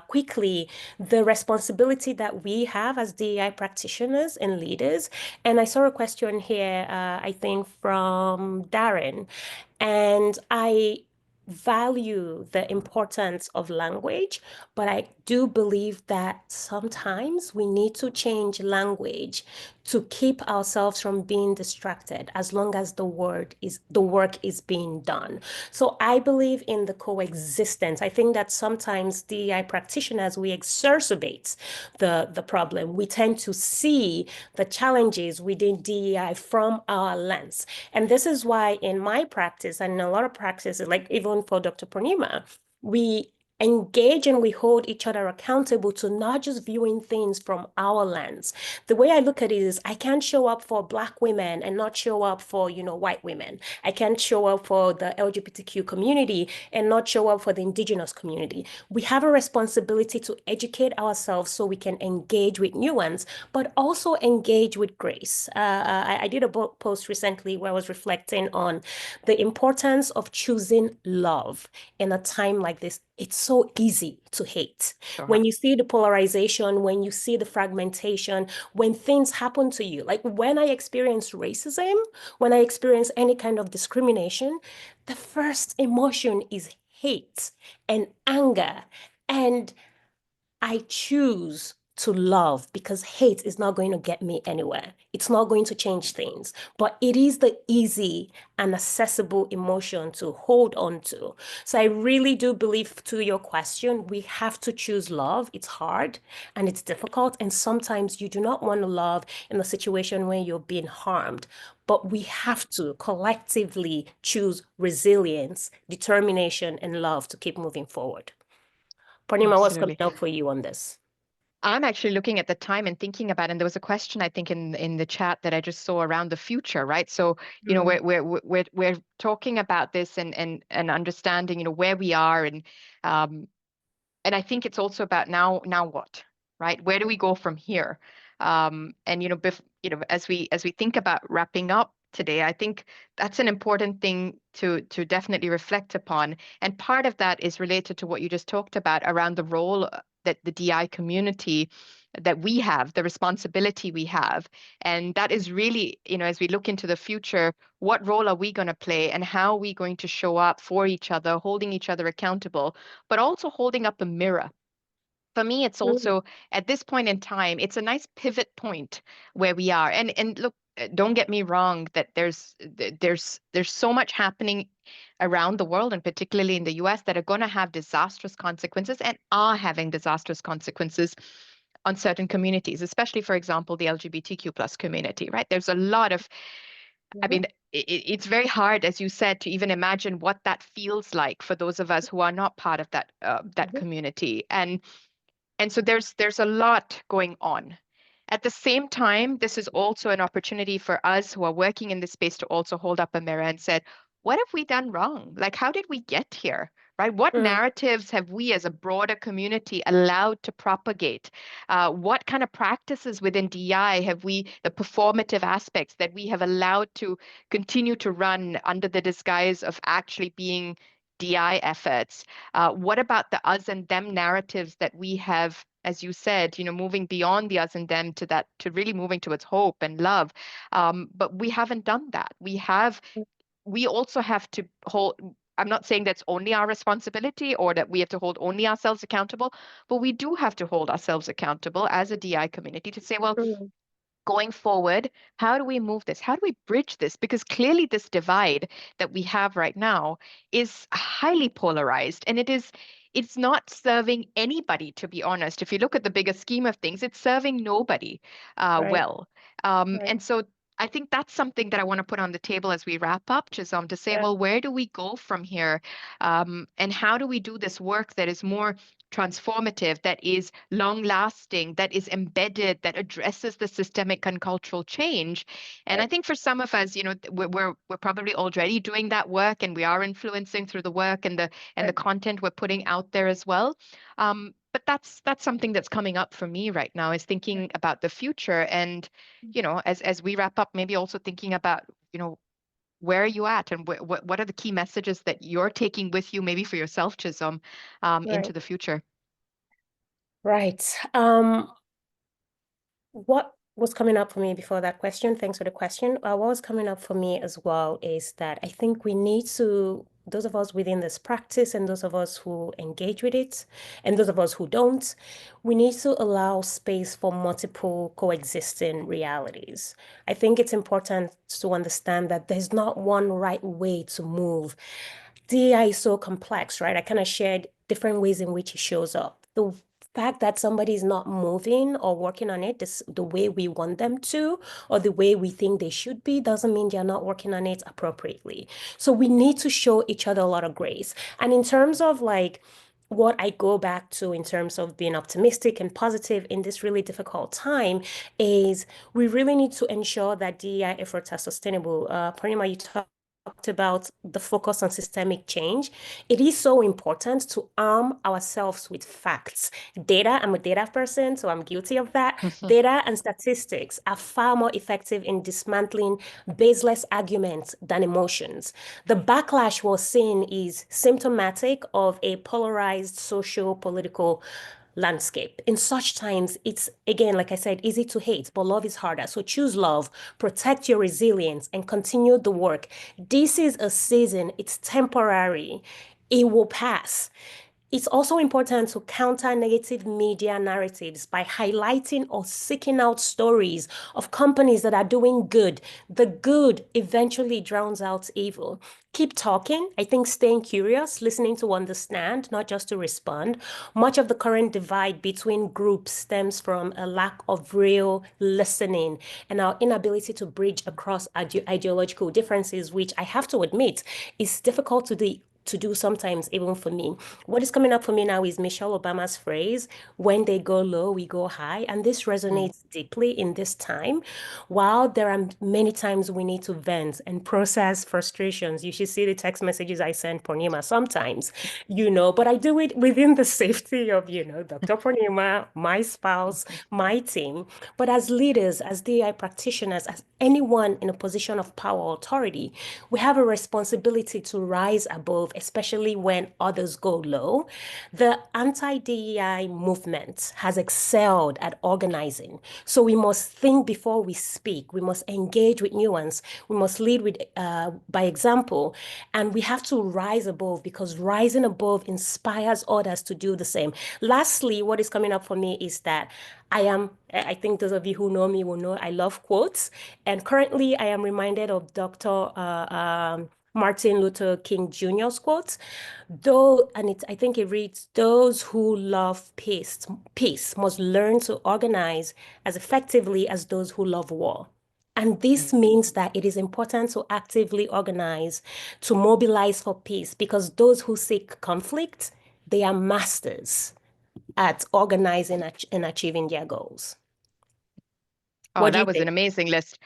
quickly the responsibility that we have as DEI practitioners and leaders. And I saw a question here, I think from Darren, and I value the importance of language, but I do believe that sometimes we need to change language to keep ourselves from being distracted as long as the work is being done. So I believe in the coexistence. I think that sometimes DEI practitioners, we exacerbate the problem. We tend to see the challenges within DEI from our lens. And this is why in my practice and in a lot of practices, like even for Dr. Purnima, we engage and we hold each other accountable to not just viewing things from our lens. The way I look at it is I can't show up for Black women and not show up for, white women. I can't show up for the LGBTQ community and not show up for the indigenous community. We have a responsibility to educate ourselves so we can engage with nuance, but also engage with grace. I did a post recently where I was reflecting on the importance of choosing love in a time like this it's so easy to hate. Sure. When you see the polarization, when you see the fragmentation, when things happen to you, like when I experience racism, when I experience any kind of discrimination, the first emotion is hate and anger. And I choose to love because hate is not going to get me anywhere. It's not going to change things, but it is the easy and accessible emotion to hold on to. So I really do believe, to your question, we have to choose love. It's hard and it's difficult. And sometimes you do not want to love in a situation where you're being harmed. But we have to collectively choose resilience, determination, and love to keep moving forward. Purnima, what's coming Absolutely. up for you on this? I'm actually looking at the time and thinking about, and there was a question I think in the chat that I just saw around the future, right? So, you know, Mm, we're talking about this and understanding, you know, where we are um and I think it's also about now what, right? Where do we go from here? And you know, as we think about wrapping up today, I think that's an important thing to definitely reflect upon. And part of that is related to what you just talked about around the role that the DI community that we have, the responsibility we have. And that is really, you know, as we look into the future, what role are we going to play and how are we going to show up for each other, holding each other accountable, but also holding up a mirror. For me, it's mm, also at this point in time, it's a nice pivot point where we are. And look, don't get me wrong that there's so much happening around the world and particularly in the US that are going to have disastrous consequences and are having disastrous consequences on certain communities, especially, for example, the LGBTQ plus community, right? There's a lot of, I mhm, mean, it's very hard, as you said, to even imagine what that feels like for those of us who are not part of that mhm, community. And so there's a lot going on. At the same time, this is also an opportunity for us who are working in this space to also hold up a mirror and said, what have we done wrong? Like, how did we get here? Right? What mm, narratives have we as a broader community allowed to propagate? What kind of practices within DEI have we, the performative aspects that we have allowed to continue to run under the disguise of actually being DI efforts? What about the us and them narratives that we have, as you said, you know, moving beyond the us and them to that, to really moving towards hope and love? But we haven't done that. We also have to hold. I'm not saying that's only our responsibility or that we have to hold only ourselves accountable, but we do have to hold ourselves accountable as a DI community to say, well, mm, going forward, how do we move this? How do we bridge this? Because clearly this divide that we have right now is highly polarized and it's not serving anybody, to be honest. If you look at the bigger scheme of things, it's serving nobody right, well. right, And so I think that's something that I want to put on the table as we wrap up, Chisholm, to say, yeah, well, where do we go from here? And how do we do this work that is more transformative, that is long lasting, that is embedded, that addresses the systemic and cultural change. And I right, think for some of us, you know, we're probably already doing that work, and we are influencing through the work and the right, content we're putting out there as well. But that's something that's coming up for me right now is thinking about the future and, you know, as we wrap up, maybe also thinking about, you know, where are you at and what are the key messages that you're taking with you, maybe for yourself, Chisholm, into right, the future? right. What was coming up for me before that question? Thanks for the question. What was coming up for me as well is that I think we need to, those of us within this practice and those of us who engage with it, and those of us who don't, we need to allow space for multiple coexisting realities. I think it's important to understand that there's not one right way to move. DEI is so complex, right? I kind of shared different ways in which it shows up. The fact that somebody is not moving or working on it the way we want them to, or the way we think they should be, doesn't mean they're not working on it appropriately. So we need to show each other a lot of grace. And in terms of like, what I go back to in terms of being optimistic and positive in this really difficult time is we really need to ensure that DEI efforts are sustainable. Purnima, you talked talked about the focus on systemic change, it is so important to arm ourselves with facts. Data, I'm a data person, so I'm guilty of that. Data and statistics are far more effective in dismantling baseless arguments than emotions. The backlash we're seeing is symptomatic of a polarized socio-political landscape. In such times, it's again, like I said, easy to hate, but love is harder. So choose love, protect your resilience, and continue the work. This is a season, it's temporary, it will pass. It's also important to counter negative media narratives by highlighting or seeking out stories of companies that are doing good. The good eventually drowns out evil. Keep talking. I think staying curious, listening to understand, not just to respond. Much of the current divide between groups stems from a lack of real listening and our inability to bridge across ideological differences, which I have to admit is difficult to do sometimes, even for me. What is coming up for me now is Michelle Obama's phrase, when they go low, we go high. And this Mm. resonates deeply in this time. While there are many times we need to vent and process frustrations, you should see the text messages I send Purnima sometimes, but I do it within the safety of, Dr. Purnima, my spouse, my team. But as leaders, as DI practitioners, as anyone in a position of power or authority, we have a responsibility to rise above, especially when others go low. The anti-DEI movement has excelled at organizing. So we must think before we speak. We must engage with nuance. We must lead by example. And we have to rise above because rising above inspires others to do the same. Lastly, what is coming up for me is that I think those of you who know me will know I love quotes. And currently, I am reminded of Dr. Martin Luther King Jr.'s quotes. I think it reads, those who love peace must learn to organize as effectively as those who love war. And this Mm. means that it is important to actively organize, to mobilize for peace, because those who seek conflict, they are masters at organizing and achieving their goals. Oh, What do you that was think? an amazing list.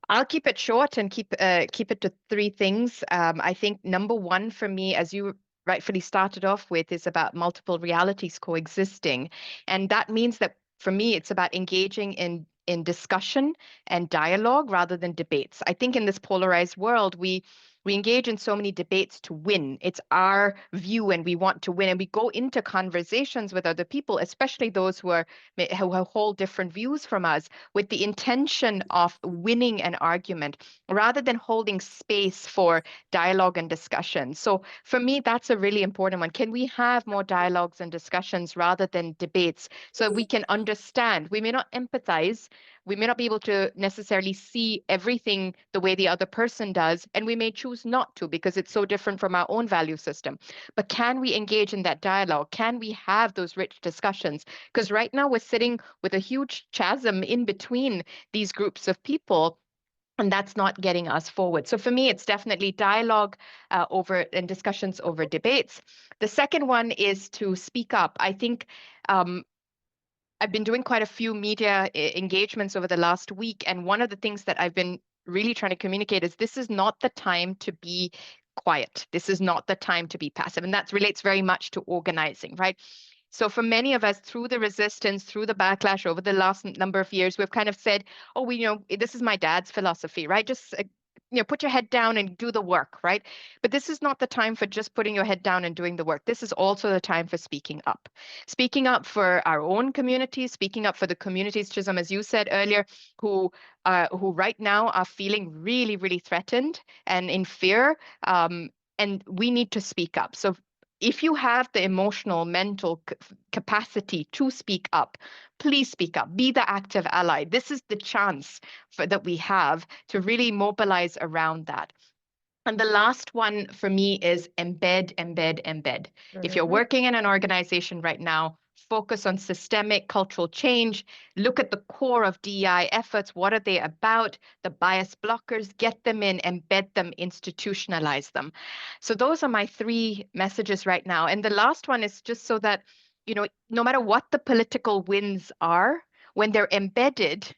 I'll keep it short and keep it to three things. I think number one for me, as you rightfully started off with, is about multiple realities coexisting, and that means that for me, it's about engaging in discussion and dialogue rather than debates. I think in this polarized world, we engage in so many debates to win. It's our view, and we want to win, and we go into conversations with other people, especially those who hold different views from us, with the intention of winning an argument rather than holding space for dialogue and discussion. So for me, that's a really important one. Can we have more dialogues and discussions rather than debates so we can understand? We may not empathize. We may not be able to necessarily see everything the way the other person does, and we may choose not to because it's so different from our own value system. But can we engage in that dialogue? Can we have those rich discussions? Because right now we're sitting with a huge chasm in between these groups of people. And that's not getting us forward. So for me, it's definitely dialogue over and discussions over debates. The second one is to speak up. I think um, I've been doing quite a few media engagements over the last week, and one of the things that I've been really trying to communicate is this is not the time to be quiet. This is not the time to be passive. And that relates very much to organizing, right? So for many of us, through the resistance, through the backlash over the last number of years, we've kind of said, oh, this is my dad's philosophy, right? Just put your head down and do the work, right? But this is not the time for just putting your head down and doing the work. This is also the time for speaking up for our own communities, speaking up for the communities, Chisholm, as you said earlier, who right now are feeling really, really threatened and in fear. And we need to speak up. So if you have the emotional, mental capacity to speak up, please speak up. Be the active ally. This is the chance that we have to really mobilize around that. And the last one for me is embed, embed, embed. If you're Mhm. working in an organization right now, focus on systemic cultural change. Look at the core of DEI efforts. What are they about? The bias blockers, get them in, embed them, institutionalize them. So those are my three messages right now. And the last one is just so that, no matter what the political winds are, when they're embedded,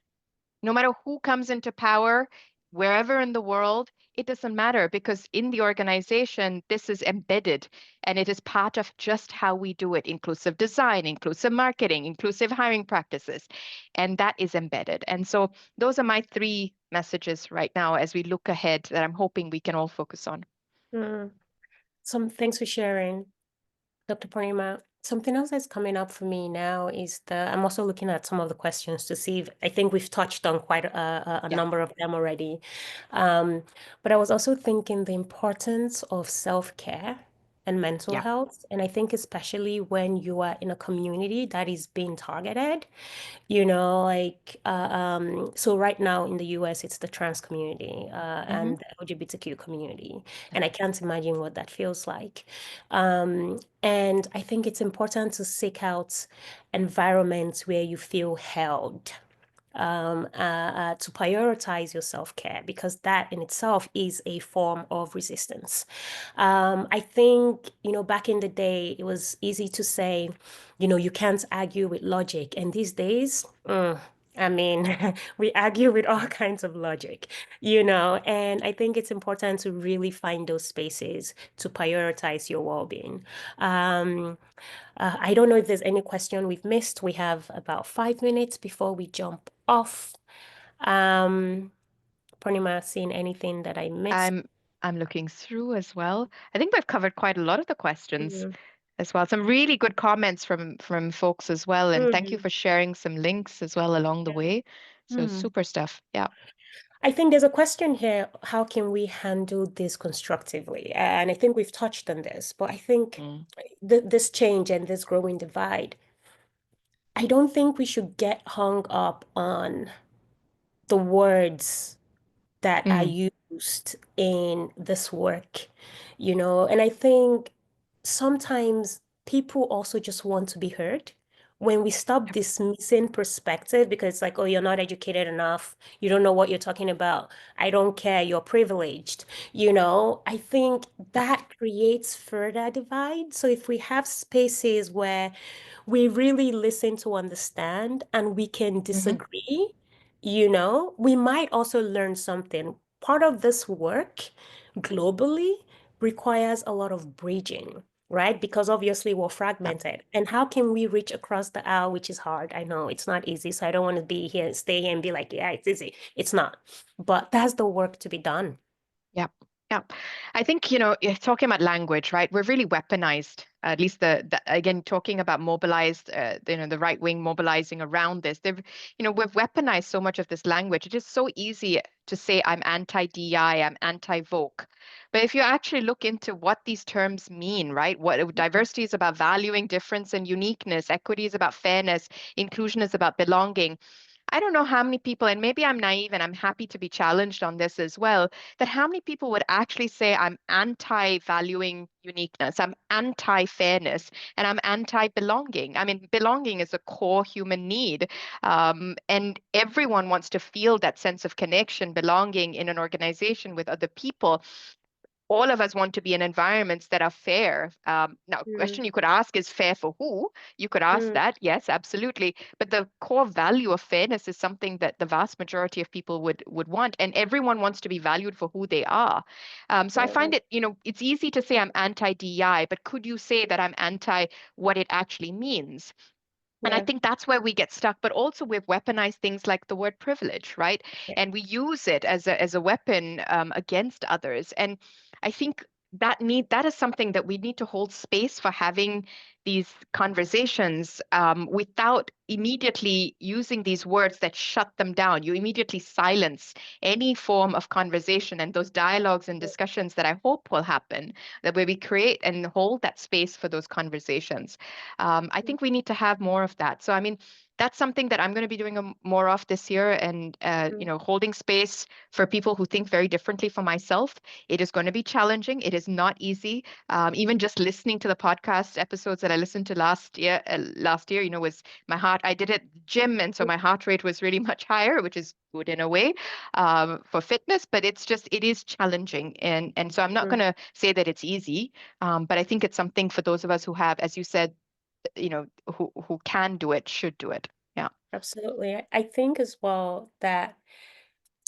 no matter who comes into power, wherever in the world, it doesn't matter because in the organization, this is embedded and it is part of just how we do it, inclusive design, inclusive marketing, inclusive hiring practices, and that is embedded. And so those are my three messages right now as we look ahead that I'm hoping we can all focus on. Mm. Thanks for sharing, Dr. Purnima. Something else that's coming up for me now is I'm also looking at some of the questions to see if I think we've touched on quite a Yeah. number of them already. Um, but I was also thinking the importance of self-care and mental Yeah. health. And I think especially when you are in a community that is being targeted, so right now in the US, it's the trans community Hmm. and the LGBTQ community. Yeah. And I can't imagine what that feels like. And I think it's important to seek out environments where you feel held, to prioritize your self-care because that in itself is a form of resistance. I think, back in the day, it was easy to say, you can't argue with logic. And these days, I mean, we argue with all kinds of logic, and I think it's important to really find those spaces to prioritize your well-being. Um, I don't know if there's any question we've missed. We have about 5 minutes before we jump off. Um, Purnima, seen anything that I missed? I'm I'm looking through as well. I think we've covered quite a lot of the questions Mm, as well. Some really good comments from folks as well, and thank you mm, for sharing some links as well along the yeah. way. So Mm. super stuff. Yeah. I think there's a question here, how can we handle this constructively? And I think we've touched on this, but I think Mm. this change and this growing divide, I don't think we should get hung up on the words that are Mm. used in this work, and I think sometimes people also just want to be heard. When we stop Yep. dismissing perspective because it's like, oh, you're not educated enough, you don't know what you're talking about, I don't care, you're privileged, I think Yep. that creates further divide. So if we have spaces where we really listen to understand and we can Hmm. disagree, we might also learn something. Part of this work globally requires a lot of bridging, right? Because obviously we're Yep. fragmented. And how can we reach across the aisle, which is hard? I know it's not easy. So I don't want to be here, stay here and be like, yeah, it's easy. It's not. But that's the work to be done. Yeah. Yeah. I think, you're talking about language, right? We're really weaponized, at least again, talking about mobilized, the right wing mobilizing around this. We've weaponized so much of this language. It is so easy to say, I'm anti-DEI, I'm anti-woke. But if you actually look into what these terms mean, right? What diversity is about valuing difference and uniqueness, equity is about fairness, inclusion is about belonging. I don't know how many people, and maybe I'm naive and I'm happy to be challenged on this as well, that how many people would actually say I'm anti-valuing uniqueness, I'm anti-fairness, and I'm anti-belonging. I mean, belonging is a core human need. And everyone wants to feel that sense of connection, belonging in an organization with other people. All of us want to be in environments that are fair. Now, a Mm, question you could ask is fair for who? You could ask mm, that, yes, absolutely. But the core value of fairness is something that the vast majority of people would want, and everyone wants to be valued for who they are. So I find mm, it, it's easy to say I'm anti-DEI, but could you say that I'm anti what it actually means? And I yeah, think that's where we get stuck. But also, we've weaponized things like the word privilege, right? yeah, And we use it as a weapon against others. And I think that is something that we need to hold space for having these conversations without immediately using these words that shut them down. You immediately silence any form of conversation and those dialogues and discussions that I hope will happen, that where we create and hold that space for those conversations. I mm, think we need to have more of that. So, I mean, that's something that I'm going to be doing more of this year, and mm, holding space for people who think very differently from myself. It is going to be challenging. It is not easy. Even just listening to the podcast episodes that I listened to last year, was my heart. I did it at the gym, and so my heart rate was really much higher, which is good in a way for fitness. But it is challenging, and so I'm not mm. going to say that it's easy, but I think it's something for those of us who have, as you said, who can do it should do it. Yeah. Absolutely. I think as well that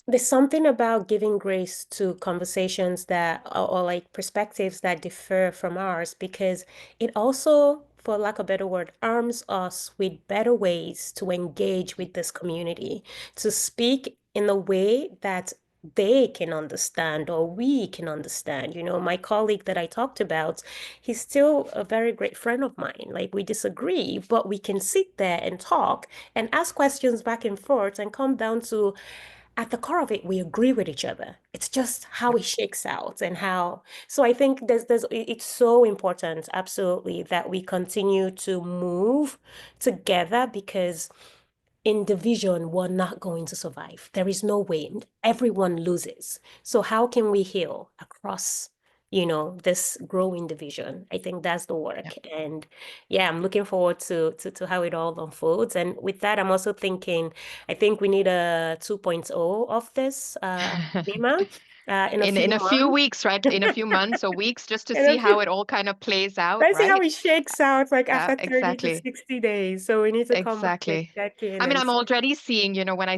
there's something about giving grace to conversations that or like perspectives that differ from ours because it also, for lack of a better word, arms us with better ways to engage with this community, to speak in a way that they can understand or we can understand. You know, my colleague that I talked about, he's still a very great friend of mine. Like we disagree, but we can sit there and talk and ask questions back and forth and come down to at the core of it, we agree with each other. It's just how Yep. it shakes out and how. So I think it's so important, absolutely, that we continue to move together because in division, we're not going to survive. There is no way. Everyone loses. So how can we heal across, this growing division? I think that's the work. Yep. And yeah, I'm looking forward to how it all unfolds. And with that, I'm also thinking, I think we need a 2.0 of this, Nima, in a In few a few months. weeks, right? In a few months or weeks, just to In see a how few it all kind of plays out, Let's see how right? it shakes out like Yeah, after 30 to exactly. 60 days. So we need to come back and Exactly. check in I mean, and I'm see. already seeing, when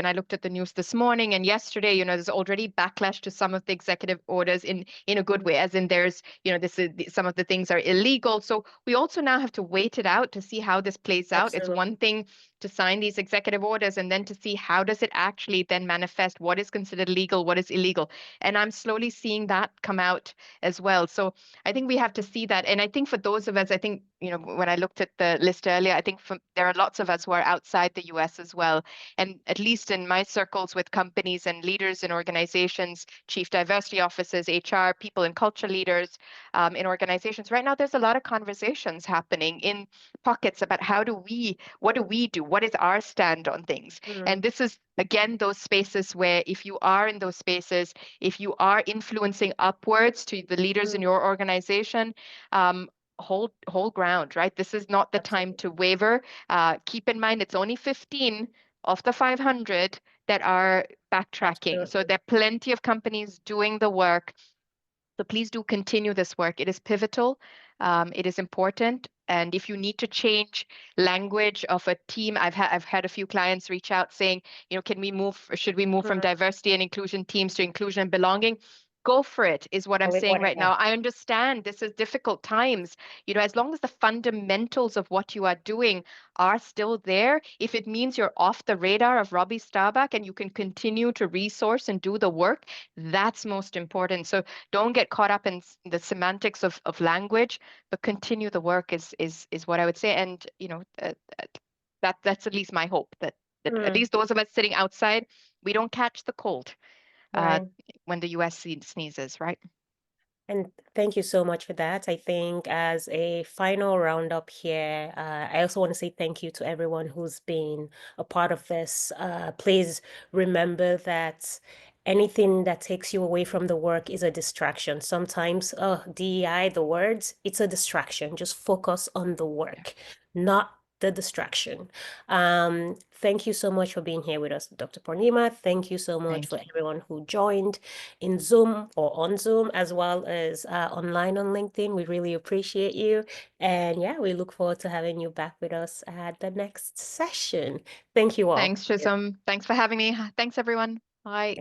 I looked at the news this morning and yesterday, there's already backlash to some of the executive orders in a good way, as in there's, this is some of the things are illegal. So we also now have to wait it out to see how this plays out. It's one Absolutely. thing to sign these executive orders and then to see how does it actually then manifest, what is considered legal, what is illegal. And I'm slowly seeing that come out as well. So I think we have to see that. And I think for those of us, I think, when I looked at the list earlier, I think there are lots of us who are outside the US as well. And at least in my circles with companies and leaders in organizations, chief diversity officers, HR, people and culture leaders in organizations, right now there's a lot of conversations happening in pockets about what do we do? What is our stand on things? And Mm, this is again those spaces where if you are in those spaces, if you are influencing upwards to the leaders in mm, your organization, um, hold ground, right? This is not the time absolutely. to waver. Keep in mind it's only 15 of the 500 that are backtracking. So Absolutely. there are plenty of companies doing the work. So please do continue this work. It is pivotal. It is important. And if you need to change language of a team, I've had a few clients reach out saying, should we move from Mm, diversity and inclusion teams to inclusion and belonging? Go for it, is what I'm with saying right whatever. now. I understand this is difficult times. As long as the fundamentals of what you are doing are still there, if it means you're off the radar of Robbie Starbuck and you can continue to resource and do the work, that's most important. So don't get caught up in the semantics of language, but continue the work is what I would say. And that's at least my hope that at Mm, least those of us sitting outside, we don't catch the cold uh, right. when the U.S. sneezes, right? And thank you so much for that. I think as a final roundup here, I also want to say thank you to everyone who's been a part of this. Please remember that anything that takes you away from the work is a distraction. Sometimes, DEI, the words, it's a distraction. Just focus on the Yeah. work, not the distraction. Thank you so much for being here with us, Dr. Purnima. Thank you so much Thank for you. everyone who joined in Zoom or on Zoom, as well as online on LinkedIn. We really appreciate you. And yeah, we look forward to having you back with us at the next session. Thank you all. Thanks, Chisholm. Thanks for having me. Thanks, everyone. Bye.